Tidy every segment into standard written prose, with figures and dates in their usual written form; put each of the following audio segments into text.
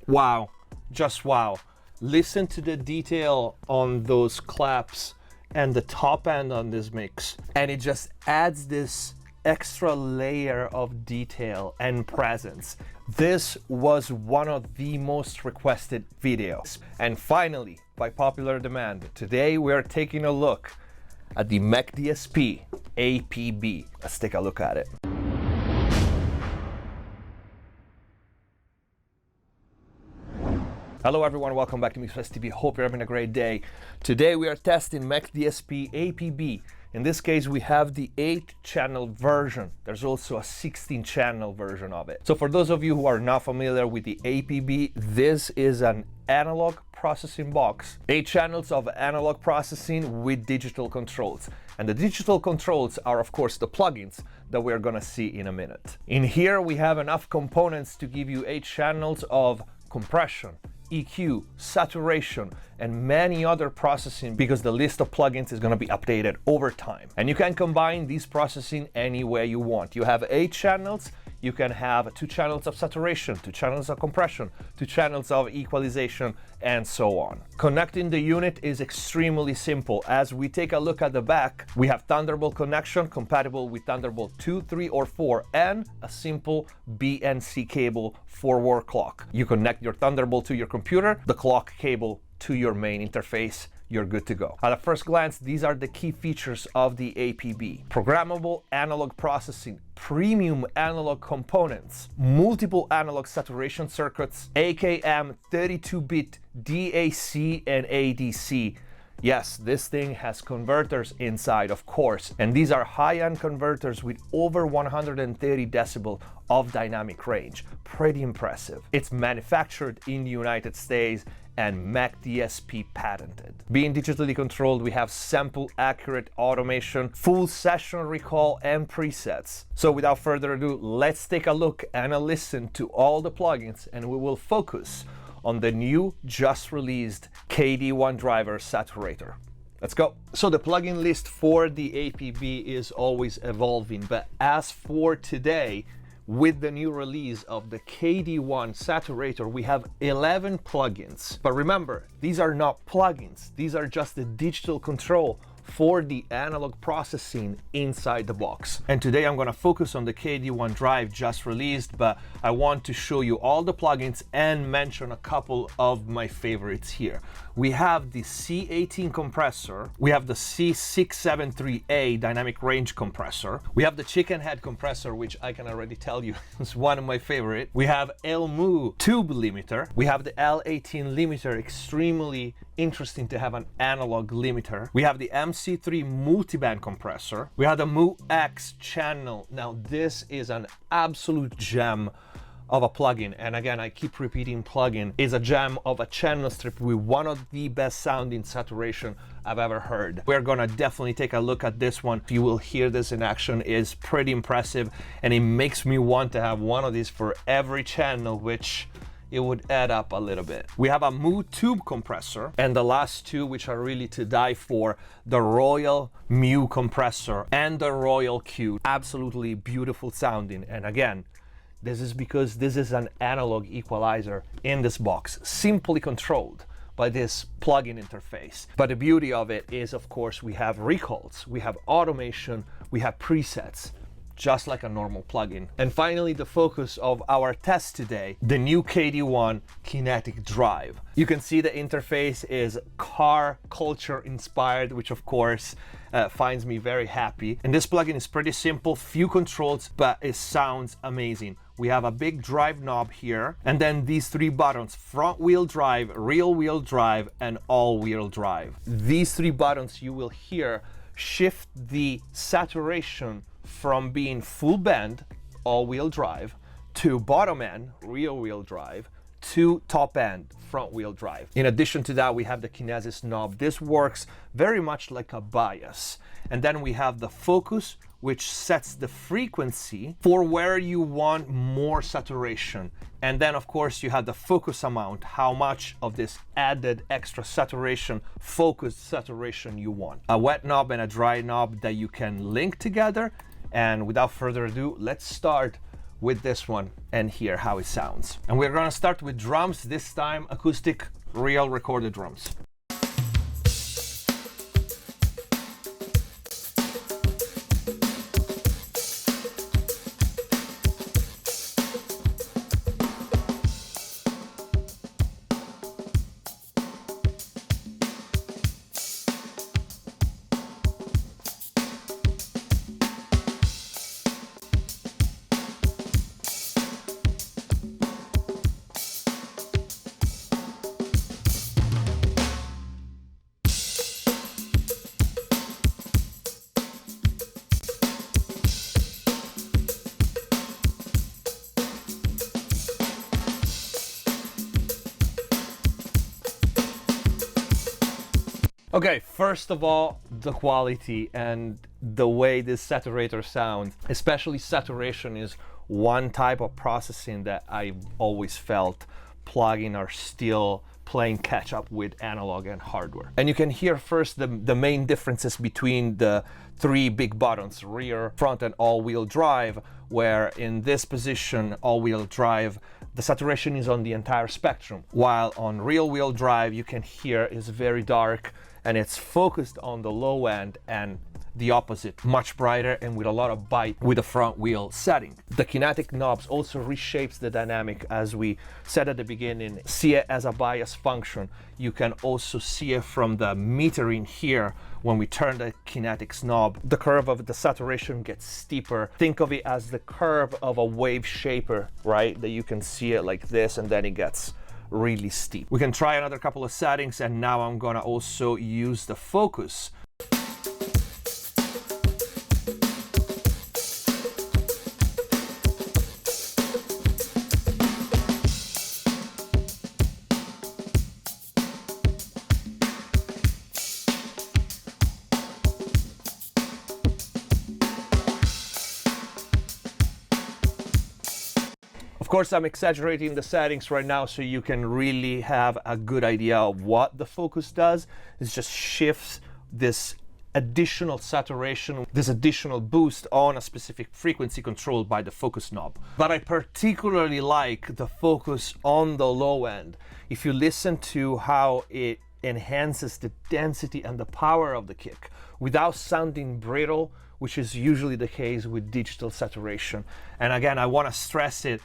Wow, just wow. Listen to the detail on those claps and the top end on this mix. And it just adds this extra layer of detail and presence. This was one of the most requested videos. And finally, by popular demand, today we are taking a look at the McDSP APB. Let's take a look at it. Hello everyone, welcome back to McSolaar TV. Hope you're having a great day. Today we are testing McDSP APB. In this case, we have the 8-channel version. There's also a 16-channel version of it. So for those of you who are not familiar with the APB, this is an analog processing box. 8 channels of analog processing with digital controls. And the digital controls are, of course, the plugins that we're gonna see in a minute. In here, we have enough components to give you 8 channels of compression, EQ, saturation, and many other processing because the list of plugins is going to be updated over time. And you can combine these processing any way you want. You have 8 channels, you can have 2 channels of saturation, 2 channels of compression, 2 channels of equalization, and so on. Connecting the unit is extremely simple. As we take a look at the back, we have Thunderbolt connection compatible with Thunderbolt 2, 3, or 4, and a simple BNC cable forward clock. You connect your Thunderbolt to your computer, the clock cable to your main interface, you're good to go. At a first glance, these are the key features of the APB. Programmable analog processing, premium analog components, multiple analog saturation circuits, AKM 32-bit DAC and ADC. Yes, this thing has converters inside, of course, and these are high-end converters with over 130 decibel of dynamic range. Pretty impressive. It's manufactured in the United States and McDSP patented. Being digitally controlled, we have sample accurate automation, full session recall, and presets. So without further ado, let's take a look and a listen to all the plugins, and we will focus on the new, just released KD1 driver saturator. Let's go. So the plugin list for the APB is always evolving, but as for today, with the new release of the KD1 saturator, we have 11 plugins. But remember, these are not plugins. These are just the digital control for the analog processing inside the box. And today I'm gonna focus on the KD1 drive just released, but I want to show you all the plugins and mention a couple of my favorites here. We have the C18 compressor, we have the C673A dynamic range compressor, we have the ChickenHead compressor, which I can already tell you is one of my favorite. We have Moo tube limiter, we have the L18 limiter, extremely interesting to have an analog limiter. We have the MC3 multiband compressor. We have the Moo X channel. Now this is an absolute gem of a plugin, and again I keep repeating plugin is a gem of a channel strip with one of the best sounding saturation I've ever heard. We're gonna definitely take a look at this one. You will hear this in action. Is pretty impressive, and it makes me want to have one of these for every channel, which it would add up a little bit. We have a Moo tube compressor, and the last two, which are really to die for, the Royal Moo compressor and the Royal Q. Absolutely beautiful sounding, and again, this is because this is an analog equalizer in this box, simply controlled by this plugin interface. But the beauty of it is, of course, we have recalls, we have automation, we have presets. just like a normal plugin. And finally, the focus of our test today, the new KD1 Kinetic Drive. You can see the interface is car culture inspired, which of course finds me very happy. And this plugin is pretty simple, few controls, but it sounds amazing. We have a big drive knob here, and then these three buttons: front wheel drive, rear wheel drive, and all wheel drive. These three buttons, you will hear, shift the saturation from being full bend, all wheel drive, to bottom end, rear wheel drive, to top end, front wheel drive. In addition to that, we have the GNOZZI'S knob. This works very much like a bias. And then we have the focus, which sets the frequency for where you want more saturation. And then of course you have the focus amount, how much of this added extra saturation, focused saturation you want. A wet knob and a dry knob that you can link together. And without further ado, let's start with this one and hear how it sounds. And we're gonna start with drums, this time acoustic, real recorded drums. Okay, first of all, the quality and the way this saturator sounds, especially saturation, is one type of processing that I've always felt plugins are still playing catch up with analog and hardware. And you can hear first the main differences between the three big buttons, rear, front, and all-wheel drive, where in this position, all-wheel drive, the saturation is on the entire spectrum, while on rear-wheel drive, you can hear is very dark, and it's focused on the low end, and the opposite, much brighter and with a lot of bite with the front wheel setting. The kinetic knobs also reshapes the dynamic, as we said at the beginning. See it as a bias function. You can also see it from the metering here. When we turn the kinetics knob, the curve of the saturation gets steeper. Think of it as the curve of a wave shaper, right? That you can see it like this, and then it gets really steep. We can try another couple of settings, and now I'm gonna also use the focus. Of course, I'm exaggerating the settings right now so you can really have a good idea of what the focus does. It just shifts this additional saturation, this additional boost on a specific frequency controlled by the focus knob. But I particularly like the focus on the low end. If you listen to how it enhances the density and the power of the kick without sounding brittle, which is usually the case with digital saturation. And again, I want to stress it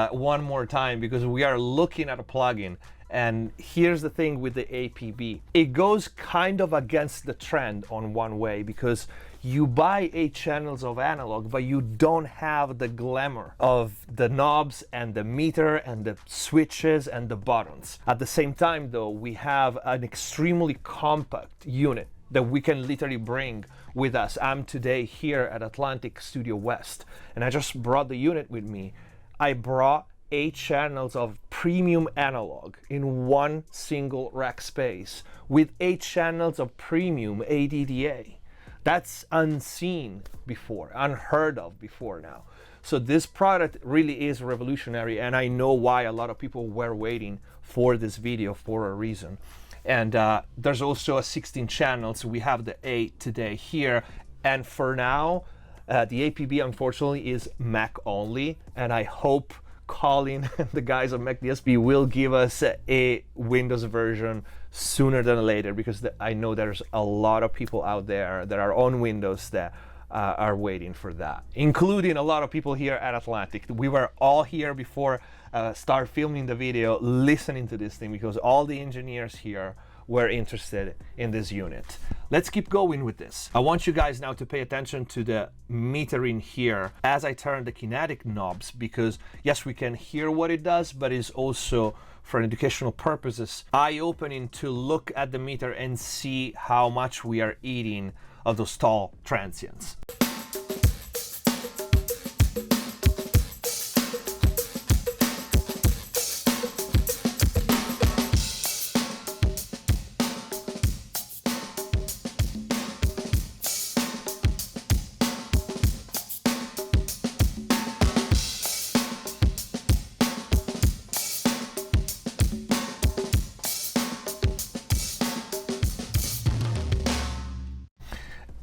one more time, because we are looking at a plugin, and here's the thing with the APB. It goes kind of against the trend on one way, because you buy 8 channels of analog, but you don't have the glamour of the knobs and the meter and the switches and the buttons. At the same time though, we have an extremely compact unit that we can literally bring with us. I'm today here at Atlantic Studio West, and I just brought the unit with me. I brought 8 channels of premium analog in one single rack space with 8 channels of premium ADDA. That's unseen before, unheard of before now. So this product really is revolutionary, and I know why a lot of people were waiting for this video for a reason. And there's also a 16 channels. We have the 8 today here, and for now, the APB unfortunately is Mac only, and I hope Colin and the guys at McDSP will give us a Windows version sooner than later, because I know there's a lot of people out there that are on Windows that are waiting for that, including a lot of people here at Atlantic. We were all here before start filming the video, listening to this thing, because all the engineers here were interested in this unit. Let's keep going with this. I want you guys now to pay attention to the metering here as I turn the kinetic knobs, because yes, we can hear what it does, but it's also, for educational purposes, eye-opening to look at the meter and see how much we are eating of those tall transients.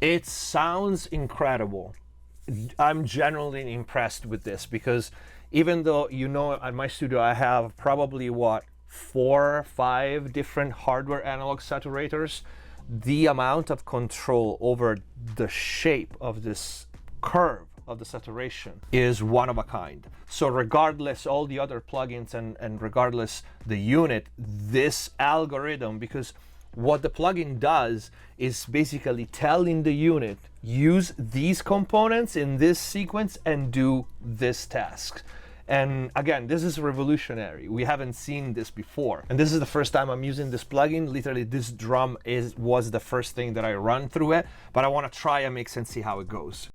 It sounds incredible. I'm generally impressed with this, because even though, you know, at my studio I have probably 4 or 5 different hardware analog saturators, the amount of control over the shape of this curve of the saturation is one of a kind. So regardless all the other plugins and regardless the unit, this algorithm, because what the plugin does is basically telling the unit, use these components in this sequence and do this task. And again, this is revolutionary. We haven't seen this before. And this is the first time I'm using this plugin. Literally, this drum was the first thing that I run through it, but I want to try a mix and see how it goes.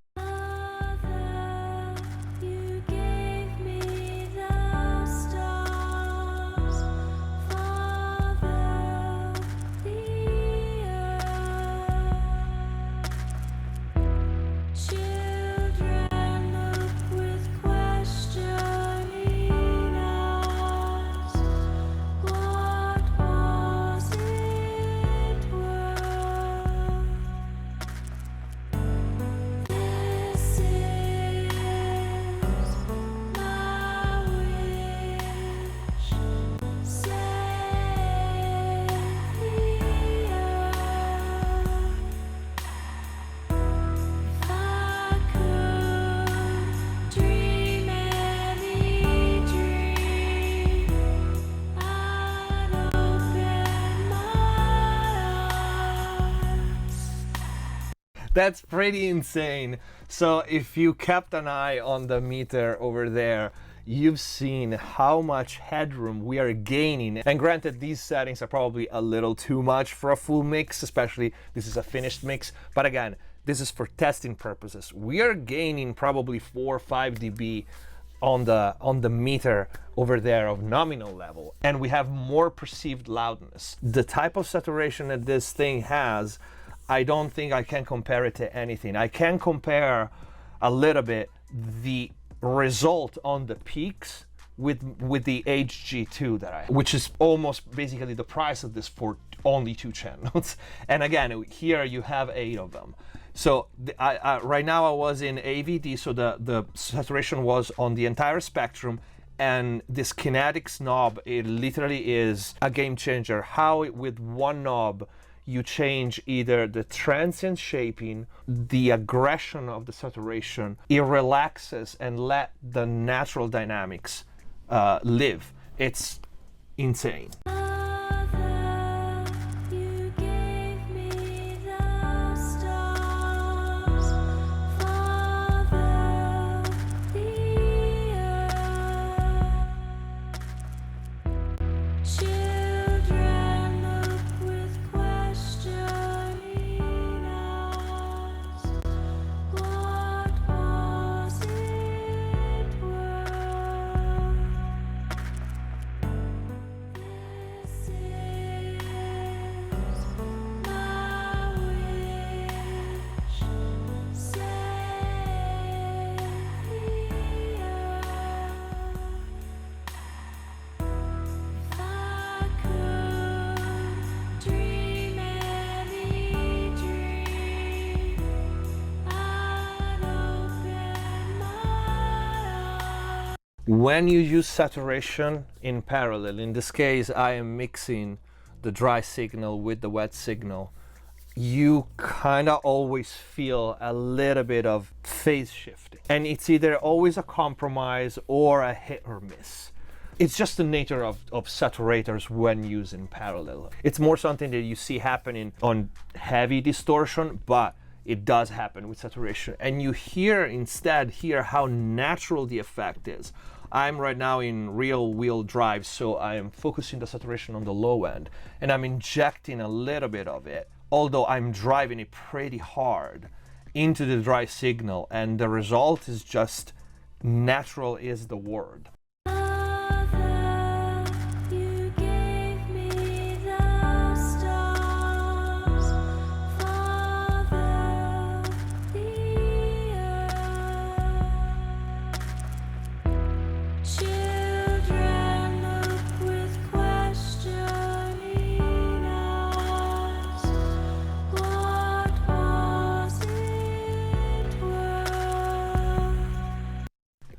That's pretty insane. So if you kept an eye on the meter over there, you've seen how much headroom we are gaining. And granted, these settings are probably a little too much for a full mix, especially this is a finished mix. But again, this is for testing purposes. We are gaining probably 4 or 5 dB on the meter over there of nominal level, and we have more perceived loudness. The type of saturation that this thing has, I don't think I can compare it to anything. I can compare a little bit the result on the peaks with the HG2 that which is almost basically the price of this for only 2 channels. And again, here you have 8 of them. So right now I was in AVD, so the saturation was on the entire spectrum, and this kinetics knob, it literally is a game changer. How with one knob you change either the transient shaping, the aggression of the saturation, it relaxes and let the natural dynamics live. It's insane. When you use saturation in parallel, in this case I am mixing the dry signal with the wet signal, you kind of always feel a little bit of phase shifting. And it's either always a compromise or a hit or miss. It's just the nature of saturators when used in parallel. It's more something that you see happening on heavy distortion, but it does happen with saturation. And you instead hear how natural the effect is. I'm right now in real wheel drive, so I am focusing the saturation on the low end, and I'm injecting a little bit of it, although I'm driving it pretty hard into the dry signal, and the result is just natural is the word.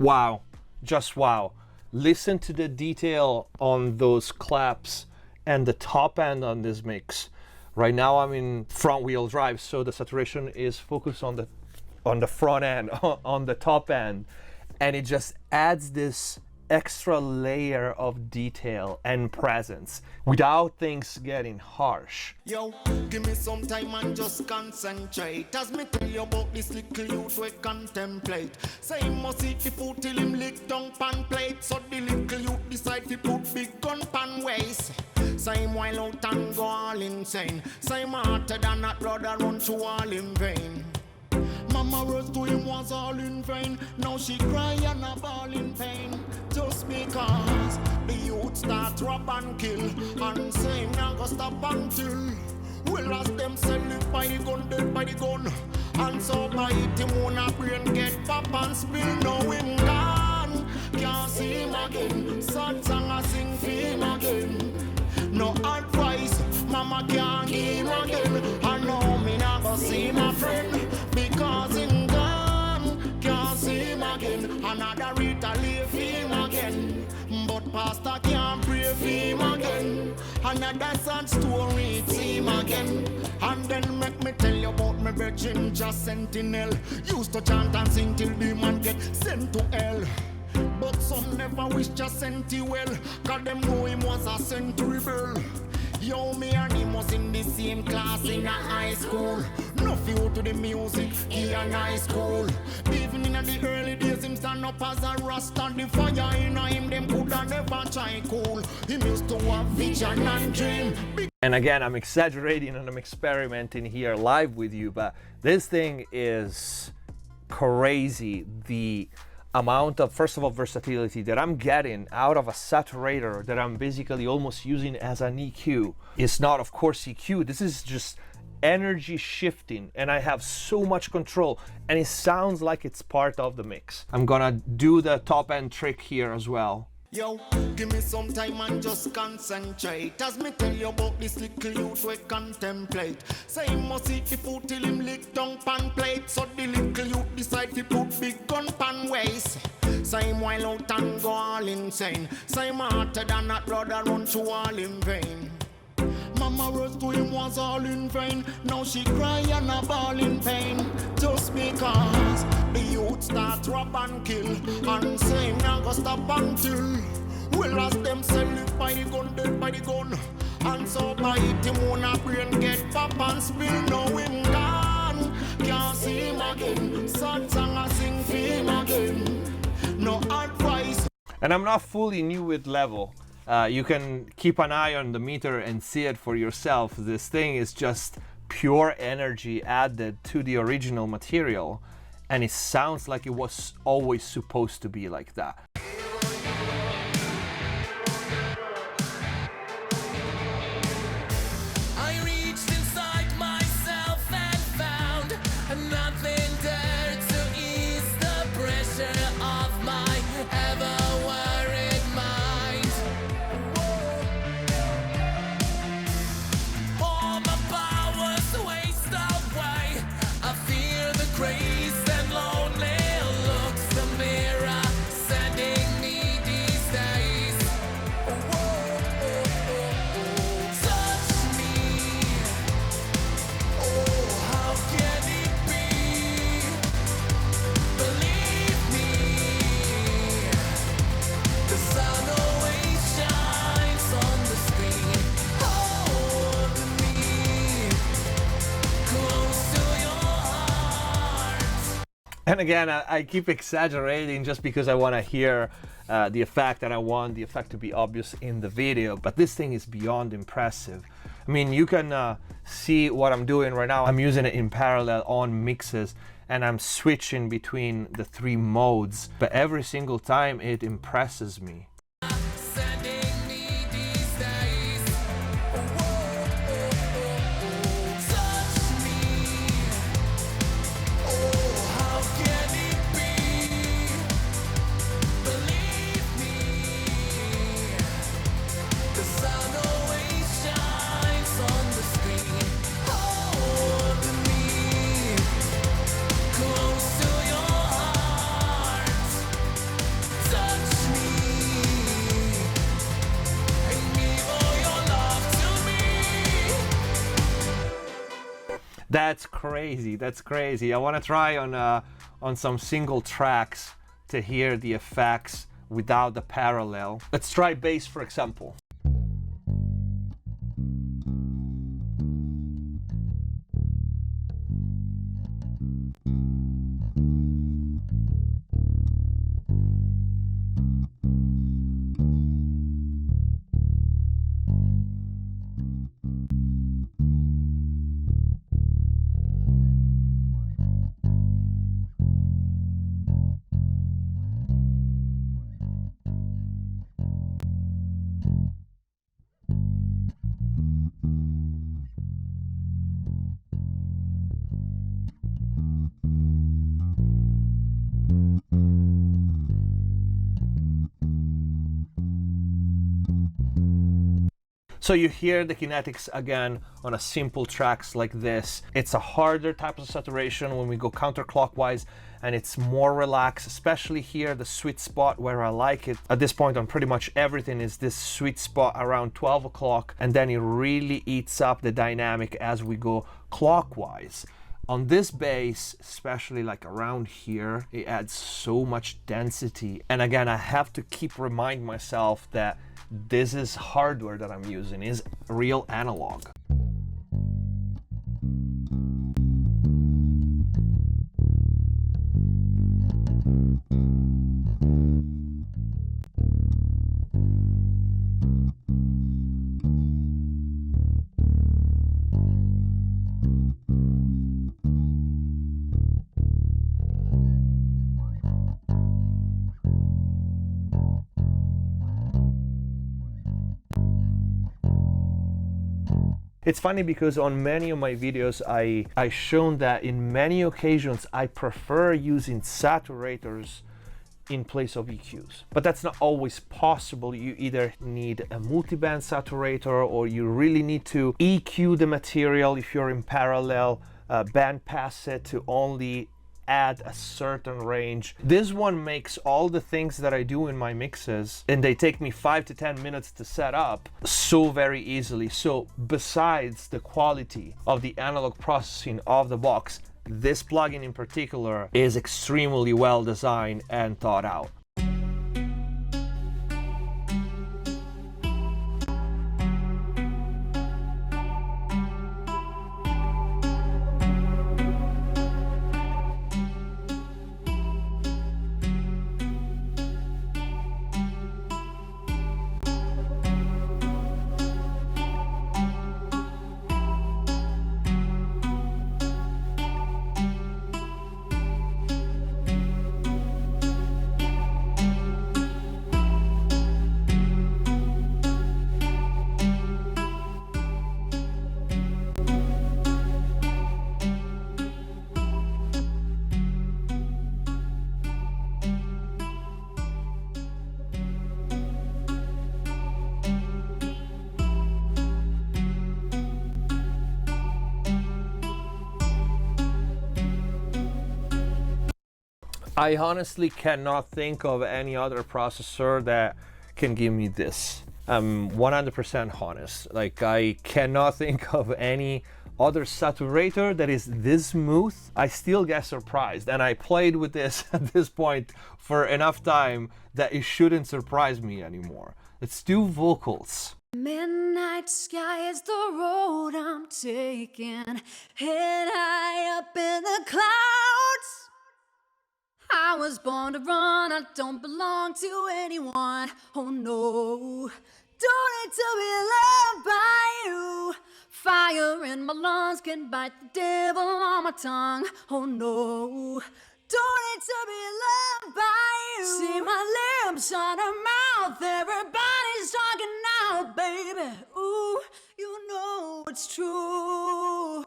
Wow, just wow. Listen to the detail on those claps and the top end on this mix. Right now I'm in front wheel drive, so the saturation is focused on the front end, on the top end, and it just adds this extra layer of detail and presence without things getting harsh. Yo, give me some time and just concentrate. As me tell you about this little youth we contemplate. Say he must eat the food till him lick down pan plate. So the little youth decide to put big gun pan waist. Say him while out and go all insane. Say him hotter than that brother run through all in vain. Mama words to him was all in vain. Now she cry and a ball in pain. Just because the youth start rob and kill, and say him not gonna stop until well as them sell it by the gun, dead by the gun. And so by it him wanna brain get pop and spill. Now him gone, can't see him again. Sad song I sing for him again. No advice, mama can't give him again. I know me not gonna see my friend, because him gone, can't see him again. Another retaliate for him again, but pastor can't pray for him again. Another sad story, it's him again. And then make me tell you about my virgin, just sentinel. Used to chant and sing till the man get sent to hell. But some never wish just sent he well, cause them know him was a sent rebel. Yo, me and him was in the same class in a high school. No few to the music, he a nice school. Even in the early days, him stand up as a rasta. The fire in him, them coulda never try cool. Him used to have vision and dream. And again, I'm exaggerating and I'm experimenting here live with you, but this thing is crazy. The amount of, first of all, versatility that I'm getting out of a saturator that I'm basically almost using as an EQ. It's not, of course, EQ. This is just energy shifting, and I have so much control, and it sounds like it's part of the mix. I'm gonna do the top end trick here as well. Yo, give me some time and just concentrate. As me tell you about this little youth we contemplate. Say he must eat the food till him lick down pan plate. So the little youth decide to put big gun pan waist. Say him while out and go all insane. Say him hotter than that brother run through all in vain. Mama words to him was all in vain. Now she cry and a ball in pain. Just because the youth start rob and kill, and say him not gonna stop until well as them sell it by the gun, dead by the gun. And so by it him wanna brain get pop and spill. Now him gone, can't see him again. Sad song I sing for him again. No advice. And I'm not fully new with level. You can keep an eye on the meter and see it for yourself. This thing is just pure energy added to the original material, and it sounds like it was always supposed to be like that. I reached inside myself and found nothing there to ease the pressure of my ever-worried mind. All my powers waste away. I fear the crazed and lonely looks the mirror sending And again, I keep exaggerating just because I want to hear the effect, and I want the effect to be obvious in the video, but this thing is beyond impressive. I mean, you can see what I'm doing right now. I'm using it in parallel on mixes, and I'm switching between the 3 modes, but every single time it impresses me. That's crazy, that's crazy. I want to try on some single tracks to hear the effects without the parallel. Let's try bass, for example. So you hear the kinetics again on a simple tracks like this. It's a harder type of saturation when we go counterclockwise, and it's more relaxed, especially here, the sweet spot where I like it. At this point on pretty much everything is this sweet spot around 12 o'clock, and then it really eats up the dynamic as we go clockwise. On this bass, especially like around here, it adds so much density. And again, I have to keep reminding myself that this is hardware that I'm using, is real analog. It's funny because on many of my videos I shown that in many occasions I prefer using saturators in place of EQs. But that's not always possible. You either need a multiband saturator, or you really need to EQ the material if you're in parallel, band pass it to only add a certain range. This one makes all the things that I do in my mixes, and they take me 5 to 10 minutes to set up, so very easily. So besides the quality of the analog processing of the box, this plugin in particular is extremely well designed and thought out. I honestly cannot think of any other processor that can give me this. I'm 100% honest. Like, I cannot think of any other saturator that is this smooth. I still get surprised, and I played with this at this point for enough time that it shouldn't surprise me anymore. Let's do vocals. Midnight sky is the road I'm taking, head high up in the clouds. I was born to run, I don't belong to anyone. Oh no, don't need to be loved by you. Fire in my lungs can bite the devil on my tongue. Oh no, don't need to be loved by you. See my lips on her mouth, everybody's talking now, baby. Ooh, you know it's true.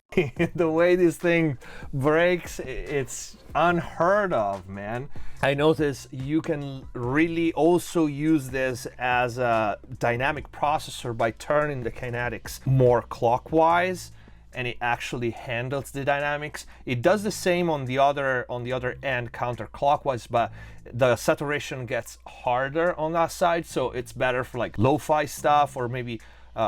The way this thing breaks, it's unheard of, man. I notice you can really also use this as a dynamic processor by turning the kinetics more clockwise, and it actually handles the dynamics. It does the same on the other end counterclockwise, but the saturation gets harder on that side, so it's better for like lo-fi stuff, or maybe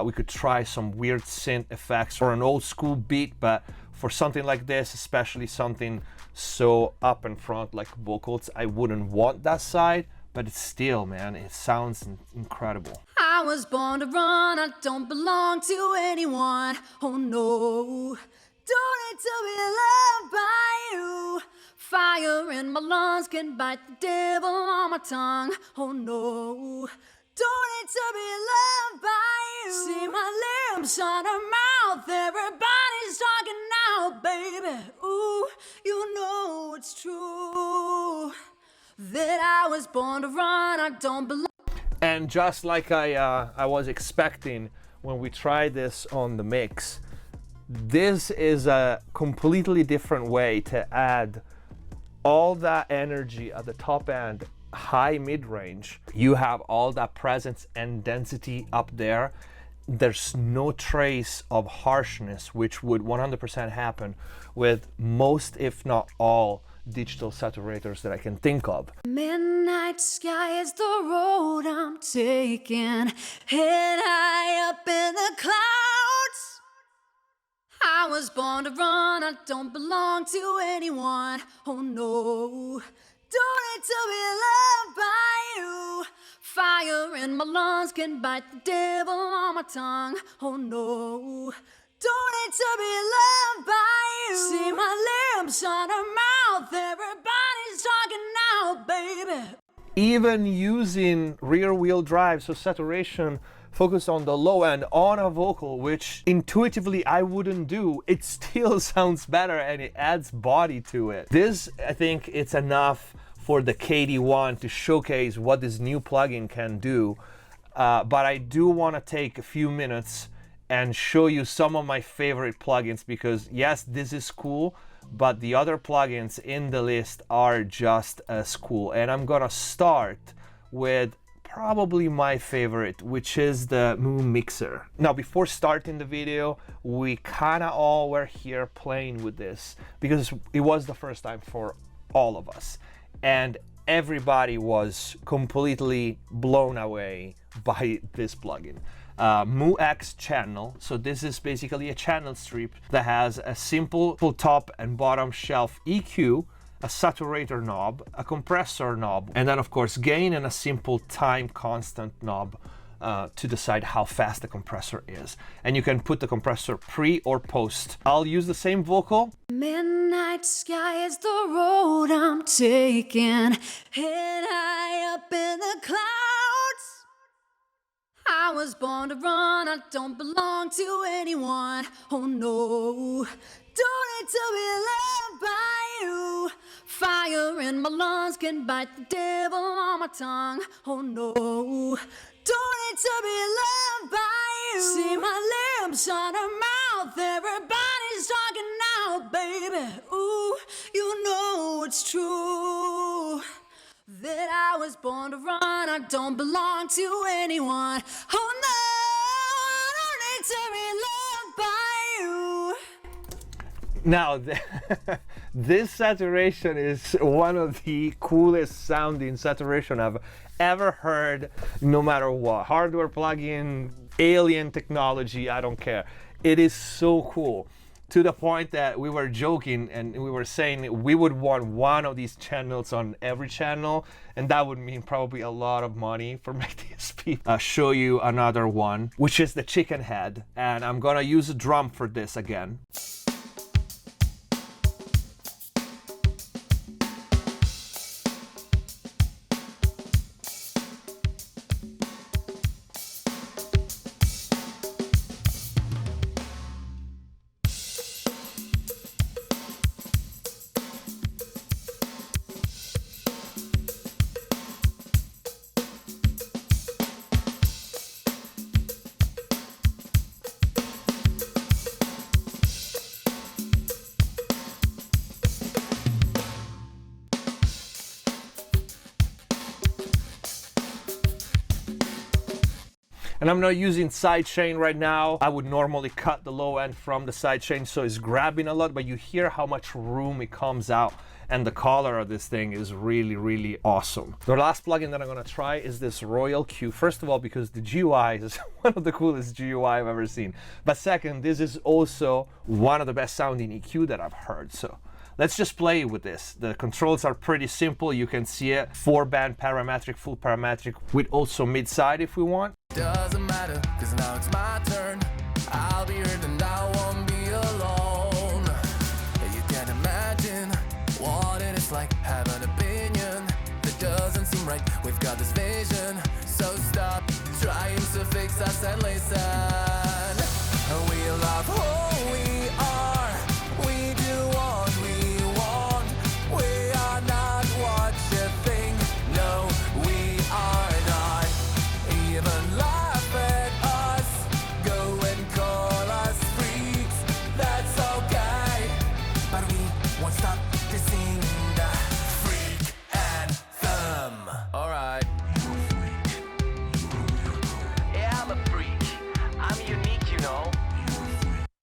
we could try some weird synth effects or an old school beat. But for something like this, especially something so up in front like vocals, I wouldn't want that side, but it's still, man, it sounds incredible. I was born to run, I don't belong to anyone. Oh no, don't need to be loved by you. Fire in my lungs can bite the devil on my tongue. Oh no, don't need to be loved by you. See my lips on her mouth, everybody's talking now, baby. Ooh, you know it's true that I was born to run, I don't belong. And just like I was expecting when we tried this on the mix, this is a completely different way to add all that energy at the top end, high mid-range. You have all that presence and density up there. There's no trace of harshness, which would 100% happen with most, if not all, digital saturators that I can think of. Midnight sky is the road I'm taking, head high up in the clouds. I was born to run, I don't belong to anyone. Oh no, don't need to be loved by you. Fire in my lungs can bite the devil on my tongue. Oh no, don't need to be loved by you. See my lips on her mouth, everybody's talking now, baby. Even using rear wheel drive, so saturation focused on the low end on a vocal, which intuitively I wouldn't do, it still sounds better and it adds body to it. This, I think it's enough for the KD1 to showcase what this new plugin can do. But I do want to take a few minutes and show you some of my favorite plugins, because yes, this is cool, but the other plugins in the list are just as cool. And I'm gonna start with probably my favorite, which is the Moo Mixer. Now, before starting the video, we kinda all were here playing with this because it was the first time for all of us. And everybody was completely blown away by this plugin. Moo X channel. So this is basically a channel strip that has a simple top and bottom shelf EQ, a saturator knob, a compressor knob, and then of course gain and a simple time constant knob to decide how fast the compressor is. And you can put the compressor pre or post. I'll use the same vocal. Midnight sky is the road I'm taking, head high up in the clouds. I was born to run, I don't belong to anyone. Oh no, don't need to be loved by you. Fire in my lungs can bite the devil on my tongue. Oh no, don't need to be loved by you. See my lips on her mouth, everybody's talking now, baby. Ooh, you know it's true that I was born to run, I don't belong to anyone. Oh no, I don't need to be loved by you. Now, this saturation is one of the coolest sounding saturation I've ever heard, no matter what. Hardware plugin, alien technology, I don't care. It is so cool. To the point that we were joking and we were saying we would want one of these channels on every channel, and that would mean probably a lot of money for McDSP. I'll show you another one, which is the ChickenHead, and I'm gonna use a drum for this again. And I'm not using sidechain right now. I would normally cut the low end from the sidechain, so it's grabbing a lot, but you hear how much room it comes out. And the color of this thing is really, really awesome. The last plugin that I'm gonna try is this Royal Q. First of all, because the GUI is one of the coolest GUI I've ever seen. But second, this is also one of the best sounding EQ that I've heard. So let's just play with this. The controls are pretty simple. You can see it, 4-band parametric, full parametric, with also mid-side if we want. Doesn't matter, cause now it's my turn. I'll be here and I won't be alone. You can't imagine what it is like, have an opinion that doesn't seem right. We've got this vision, so stop trying to fix us and listen. We love who we are, we do what we want. We are not what you think, no, we are not. Even laugh at us, go and call us freaks, that's okay. But we won't stop to sing the freak anthem. Alright. Yeah, I'm a freak. I'm unique, you know.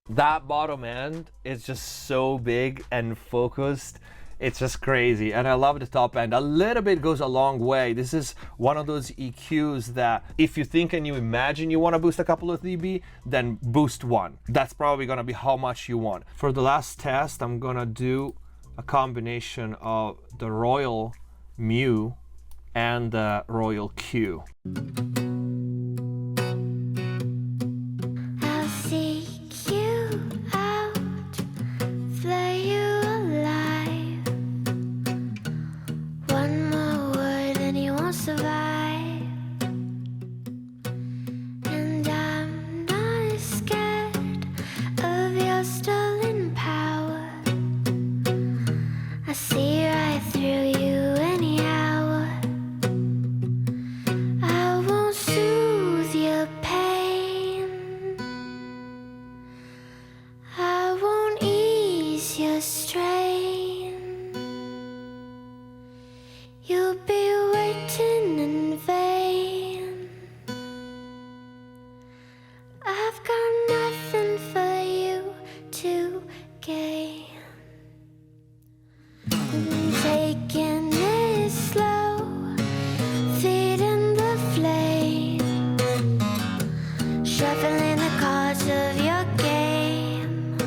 That bottom end is just so big and focused. It's just crazy. And I love the top end. A little bit goes a long way. This is one of those EQs that if you think and you imagine you want to boost a couple of dB, then boost one. That's probably going to be how much you want. For the last test, I'm going to do a combination of the Royal Mu and the Royal Q. I'll seek you out, flay you alive. One more word and you won't survive. And I'm not scared of your stolen power. I see right through you any hour. I won't soothe your pain. I won't ease your strain. You'll be waiting in vain. I've got nothing for you to gain. Taking it slow, feeding the flame, shuffling the cards of your game,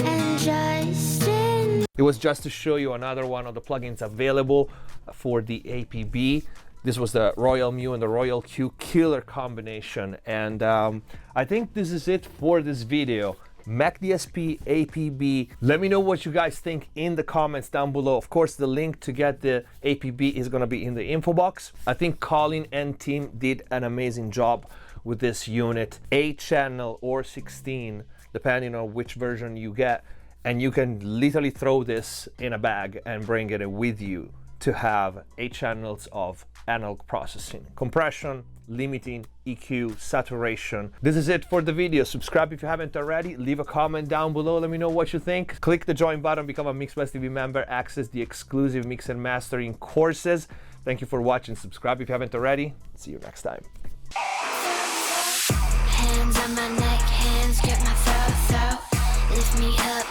and just in. It was just to show you another one of the plugins available for the APB. This was the Royal Mu and the Royal Q killer combination. And I think this is it for this video. McDSP APB. Let me know what you guys think in the comments down below. Of course, the link to get the APB is going to be in the info box. I think Colin and team did an amazing job with this unit. 8-channel or 16, depending on which version you get. And you can literally throw this in a bag and bring it with you to have 8 channels of analog processing, compression, limiting, EQ, saturation. This is it for the video. Subscribe if you haven't already. Leave a comment down below. Let me know what you think. Click the join button, become a MixBus TV member, access the exclusive mix and mastering courses. Thank you for watching. Subscribe if you haven't already. See you next time. Hands on my neck, hands grip my throat. Lift me up.